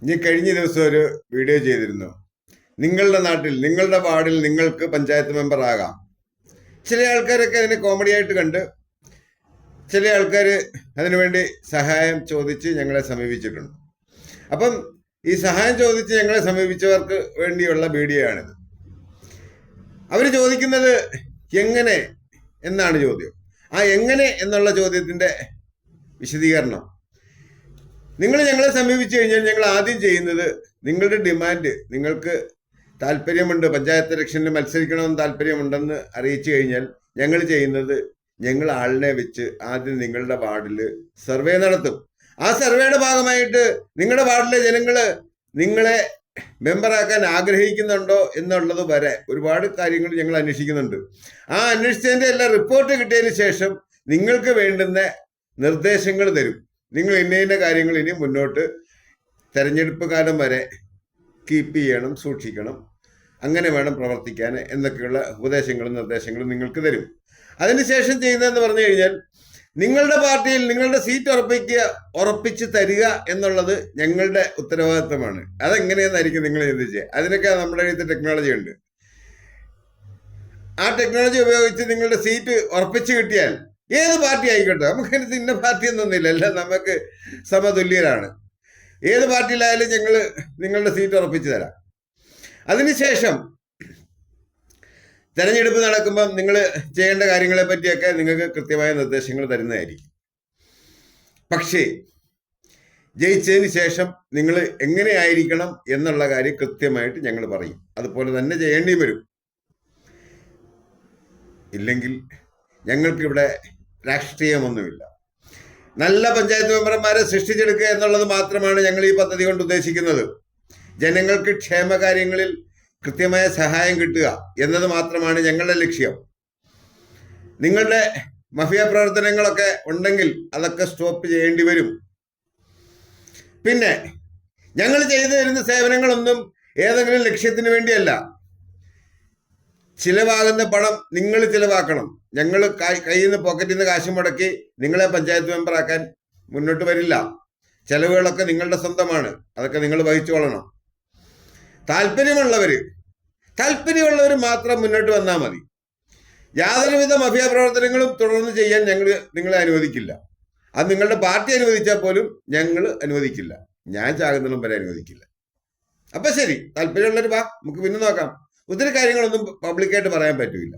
ഇനി കഴിഞ്ഞ ദിവസം ഒരു വീഡിയോ ചെയ്തിരുന്നു. നിങ്ങളുടെ നാട്ടിൽ, നിങ്ങളുടെ വാർഡിൽ നിങ്ങൾക്ക് പഞ്ചായത്ത് മെമ്പർ ആകാം. ചില ആൾക്കാരൊക്കെ അതിനെ കോമഡി ആയിട്ട് കണ്ട് ചില ആൾക്കാർ അതിനുവേണ്ടി സഹായം ചോദിച്ച് ഞങ്ങളെ സമീപിച്ചിട്ടുണ്ട്. അപ്പം ഈ സഹായം ചോദിച്ച് ഞങ്ങളെ സമീപിച്ചവർക്ക് വേണ്ടിയുള്ള വീഡിയോ ആണിത്. അവർ ചോദിക്കുന്നത് എങ്ങനെ എന്നാണ് ചോദ്യം. ആ എങ്ങനെ എന്നുള്ള ചോദ്യത്തിന്റെ വിശദീകരണം. നിങ്ങൾ ഞങ്ങളെ സമീപിച്ചു കഴിഞ്ഞാൽ ഞങ്ങൾ ആദ്യം ചെയ്യുന്നത്, നിങ്ങളുടെ ഡിമാൻഡ്, നിങ്ങൾക്ക് താല്പര്യമുണ്ട്, പഞ്ചായത്ത് ഇലക്ഷനിൽ മത്സരിക്കണമെന്ന് താല്പര്യമുണ്ടെന്ന് അറിയിച്ചു കഴിഞ്ഞാൽ ഞങ്ങൾ ചെയ്യുന്നത്, ഞങ്ങൾ ആളിനെ വെച്ച് ആദ്യം നിങ്ങളുടെ വാർഡിൽ സർവേ നടത്തും. ആ സർവേയുടെ ഭാഗമായിട്ട് നിങ്ങളുടെ വാർഡിലെ ജനങ്ങള് നിങ്ങളെ മെമ്പറാക്കാൻ ആഗ്രഹിക്കുന്നുണ്ടോ എന്നുള്ളത് വരെ ഒരുപാട് കാര്യങ്ങൾ ഞങ്ങൾ അന്വേഷിക്കുന്നുണ്ട്. ആ അന്വേഷിച്ചതിന്റെ എല്ലാം റിപ്പോർട്ട് കിട്ടിയതിന് ശേഷം നിങ്ങൾക്ക് വേണ്ടുന്ന നിർദ്ദേശങ്ങൾ തരും. നിങ്ങൾ ഇന്ന കാര്യങ്ങൾ ഇനി മുന്നോട്ട് തെരഞ്ഞെടുപ്പ് കാലം വരെ കീപ്പ് ചെയ്യണം, സൂക്ഷിക്കണം, അങ്ങനെ വേണം പ്രവർത്തിക്കാൻ എന്നൊക്കെയുള്ള ഉപദേശങ്ങളും നിർദ്ദേശങ്ങളും നിങ്ങൾക്ക് തരും. അതിനുശേഷം ചെയ്യുന്നതെന്ന് പറഞ്ഞു കഴിഞ്ഞാൽ, നിങ്ങളുടെ പാർട്ടിയിൽ നിങ്ങളുടെ സീറ്റ് ഉറപ്പിച്ച് തരിക എന്നുള്ളത് ഞങ്ങളുടെ ഉത്തരവാദിത്തമാണ്. അതെങ്ങനെയെന്നായിരിക്കും നിങ്ങൾ ചിന്തിച്ചത്. അതിനൊക്കെ നമ്മുടെ അടുത്ത് ടെക്നോളജി ഉണ്ട്. ആ ടെക്നോളജി ഉപയോഗിച്ച് നിങ്ങളുടെ സീറ്റ് ഉറപ്പിച്ച് കിട്ടിയാൽ, ഏത് പാർട്ടി ആയിക്കോട്ടെ, നമുക്കതിനകത്ത് ഇന്ന പാർട്ടി എന്നൊന്നുമില്ല, എല്ലാം നമുക്ക് സമതുല്യരാണ്. ഏത് പാർട്ടിയിലായാലും ഞങ്ങൾ നിങ്ങളുടെ സീറ്റ് ഉറപ്പിച്ചു തരാം. അതിനുശേഷം തെരഞ്ഞെടുപ്പ് നടക്കുമ്പം നിങ്ങൾ ചെയ്യേണ്ട കാര്യങ്ങളെ പറ്റിയൊക്കെ നിങ്ങൾക്ക് കൃത്യമായ നിർദ്ദേശങ്ങൾ തരുന്നതായിരിക്കും. പക്ഷേ ജയിച്ചതിന് ശേഷം നിങ്ങൾ എങ്ങനെയായിരിക്കണം എന്നുള്ള കാര്യം കൃത്യമായിട്ട് ഞങ്ങൾ പറയും. അതുപോലെ തന്നെ ചെയ്യേണ്ടി വരും. ഇല്ലെങ്കിൽ ഞങ്ങൾക്കിവിടെ രാഷ്ട്രീയമൊന്നുമില്ല. നല്ല പഞ്ചായത്ത് മെമ്പർമാരെ സൃഷ്ടിച്ചെടുക്കുക എന്നുള്ളത് മാത്രമാണ് ഞങ്ങൾ ഈ പദ്ധതി കൊണ്ട് ഉദ്ദേശിക്കുന്നത്. ജനങ്ങൾക്ക് ക്ഷേമകാര്യങ്ങളിൽ കൃത്യമായ സഹായം കിട്ടുക എന്നത് മാത്രമാണ് ഞങ്ങളുടെ ലക്ഷ്യം. നിങ്ങളുടെ മഫിയ പ്രവർത്തനങ്ങളൊക്കെ ഉണ്ടെങ്കിൽ അതൊക്കെ സ്റ്റോപ്പ് ചെയ്യേണ്ടി വരും. പിന്നെ ഞങ്ങൾ ചെയ്തു തരുന്ന സേവനങ്ങളൊന്നും ഏതെങ്കിലും ലക്ഷ്യത്തിന് വേണ്ടിയല്ല. ചിലവാകുന്ന പണം നിങ്ങൾ ചിലവാക്കണം. ഞങ്ങൾ കയ്യിൽ നിന്ന് പോക്കറ്റിൽ നിന്ന് കാശ് മുടക്കി നിങ്ങളെ പഞ്ചായത്ത് മെമ്പറാക്കാൻ മുന്നോട്ട് വരില്ല. ചെലവുകളൊക്കെ നിങ്ങളുടെ സ്വന്തമാണ്. അതൊക്കെ നിങ്ങൾ വഹിച്ചോളണം. താല്പര്യമുള്ളവർ മാത്രം മുന്നോട്ട് വന്നാൽ മതി. യാതൊരുവിധ മഫിയ പ്രവർത്തനങ്ങളും തുടർന്ന് ചെയ്യാൻ ഞങ്ങൾ നിങ്ങളെ അനുവദിക്കില്ല. അത് നിങ്ങളുടെ പാർട്ടി അനുവദിച്ചാൽ പോലും ഞങ്ങൾ അനുവദിക്കില്ല. ഞാൻ ചാകുന്നതും വരെ അനുവദിക്കില്ല. അപ്പൊ ശരി, താല്പര്യമുള്ളവർ വാ, നമുക്ക് പിന്നെ നോക്കാം. ഒത്തിരി കാര്യങ്ങളൊന്നും പബ്ലിക്കായിട്ട് പറയാൻ പറ്റില്ല.